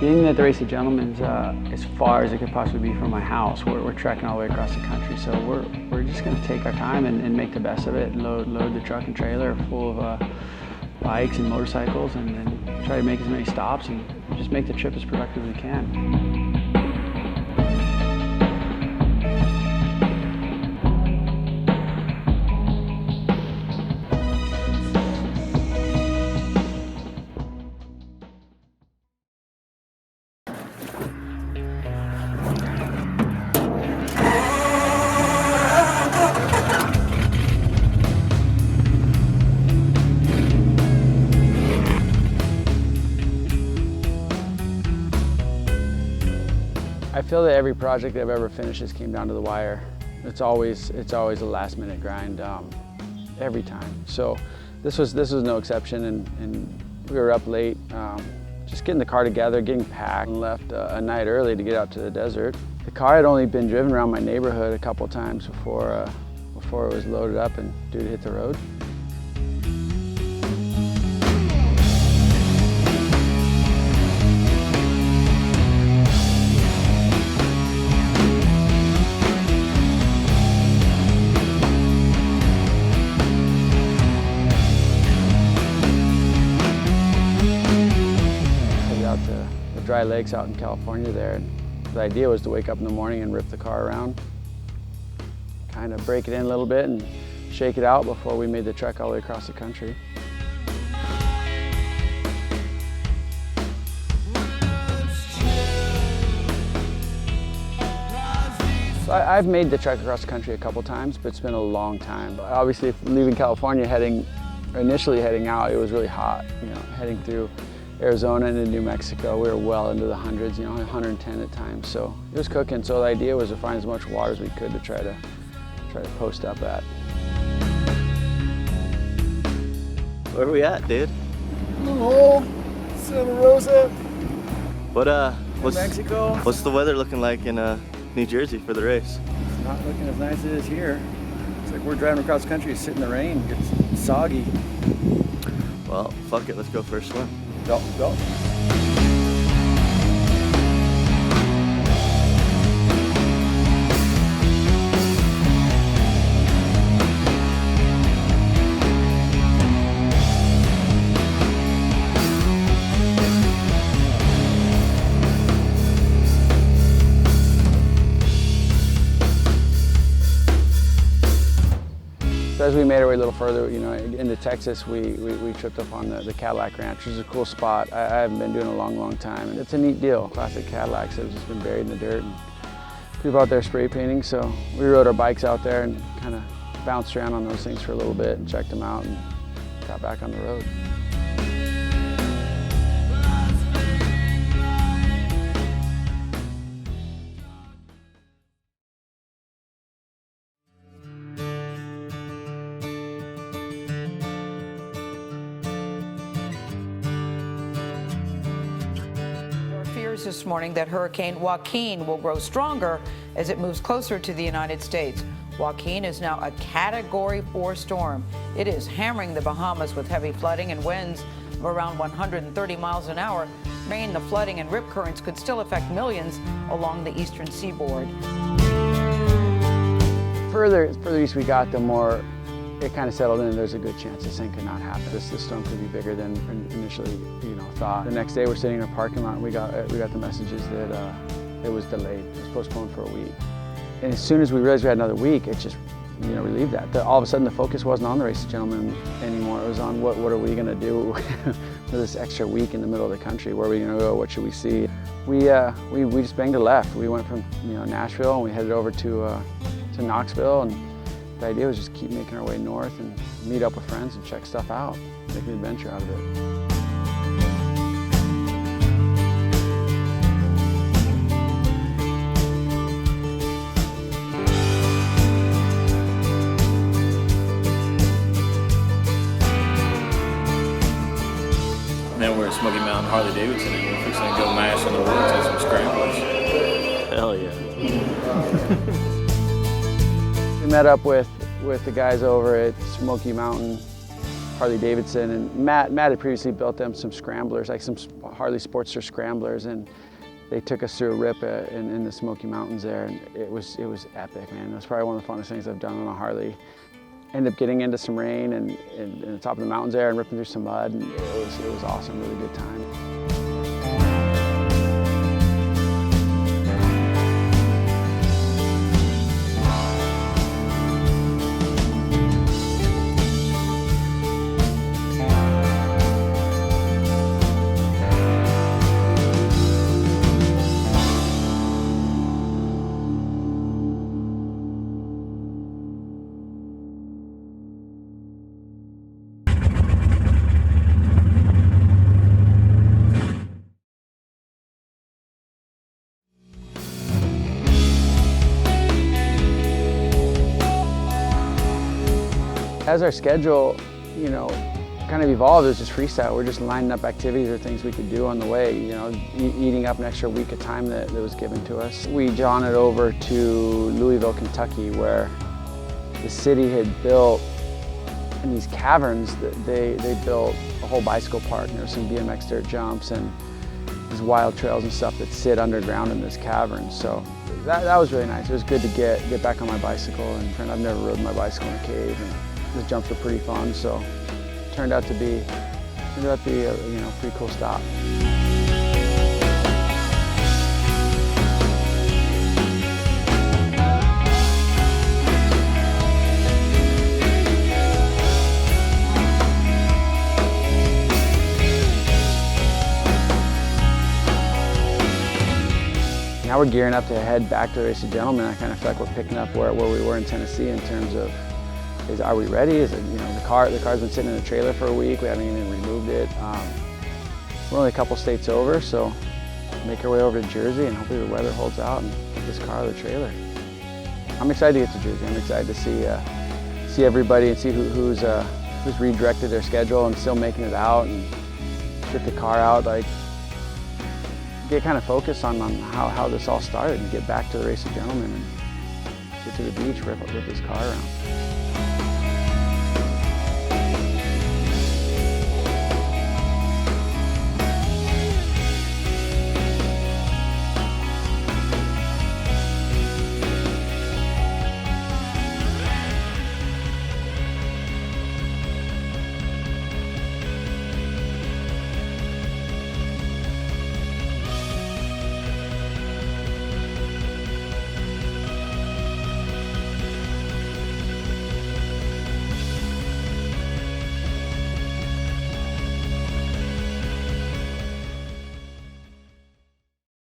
Being that the Race of Gentlemen's as far as it could possibly be from my house, we're trekking all the way across the country. So we're just going to take our time and make the best of it, and load the truck and trailer full of bikes and motorcycles, and then try to make as many stops and just make the trip as productive as we can. I feel that every project I've ever finished just came down to the wire. It's always a last-minute grind every time. So this was no exception, and we were up late, just getting the car together, getting packed, and left a night early to get out to the desert. The car had only been driven around my neighborhood a couple times before it was loaded up and due to hit the road. Dry lakes out in California there. And the idea was to wake up in the morning and rip the car around, kind of break it in a little bit and shake it out before we made the trek all the way across the country. So I've made the trek across the country a couple times, but it's been a long time. Obviously, leaving California, initially heading out, it was really hot. You know, heading through Arizona and into New Mexico, we were well into the hundreds, 110 at times. So it was cooking. So the idea was to find as much water as we could to try to post up at. Where are we at, dude? Old Santa Rosa. What's Mexico. What's the weather looking like in New Jersey for the race? It's not looking as nice as it is here. It's like we're driving across the country, sit in the rain, it's soggy. Well, fuck it, let's go for a swim. Go, go. So as we made our way a little further, into Texas, we tripped up on the Cadillac Ranch, which is a cool spot. I haven't been doing it in a long, long time, and it's a neat deal. Classic Cadillacs that have just been buried in the dirt, and people out there spray painting. So we rode our bikes out there and kind of bounced around on those things for a little bit and checked them out and got back on the road. This morning that Hurricane Joaquin will grow stronger as it moves closer to the United States. Joaquin is now a Category 4 storm. It is hammering the Bahamas with heavy flooding and winds of around 130 miles an hour. Rain, the flooding, and rip currents could still affect millions along the eastern seaboard. Further east we got, the more it kind of settled in. There's a good chance this thing could not happen. This storm could be bigger than initially, thought. The next day we're sitting in a parking lot and we got the messages that it was delayed. It was postponed for a week. And as soon as we realized we had another week, it just, relieved that. All of a sudden the focus wasn't on the Race of Gentlemen anymore. It was on what are we gonna do for this extra week in the middle of the country? Where are we gonna go? What should we see? We just banged a left. We went from Nashville and we headed over to Knoxville, and the idea was just keep making our way north and meet up with friends and check stuff out, make an adventure out of it. Now we're at Smoky Mountain Harley Davidson and we're fixing to go mash in the woods and some scramblers. Hell yeah. We met up with the guys over at Smoky Mountain Harley Davidson, and Matt had previously built them some Scramblers, like some Harley Sportster Scramblers, and they took us through a rip in the Smoky Mountains there, and it was epic, man. It was probably one of the funnest things I've done on a Harley. Ended up getting into some rain and the top of the mountains there and ripping through some mud, and it was awesome, really good time. As our schedule, you know, kind of evolved, it was just freestyle. We're just lining up activities or things we could do on the way, you know, eating up an extra week of time that was given to us. We jaunted over to Louisville, Kentucky, where the city had built, in these caverns, they built a whole bicycle park, and there were some BMX dirt jumps and these wild trails and stuff that sit underground in this cavern. So that was really nice. It was good to get back on my bicycle, and I've never rode my bicycle in a cave. And those jumps were pretty fun, so it turned out to be a pretty cool stop. Now we're gearing up to head back to the Race of Gentlemen. I kind of feel like we're picking up where we were in Tennessee in terms of, are we ready? Is it, you know, the car's been sitting in the trailer for a week. We haven't even removed it. We're only a couple states over, so make our way over to Jersey, and hopefully the weather holds out and put this car out of the trailer. I'm excited to get to Jersey. I'm excited to see everybody and see who's redirected their schedule and still making it out, and get the car out. Like, get kind of focused on how this all started, and get back to the Race of Gentlemen and get to the beach, rip this car around.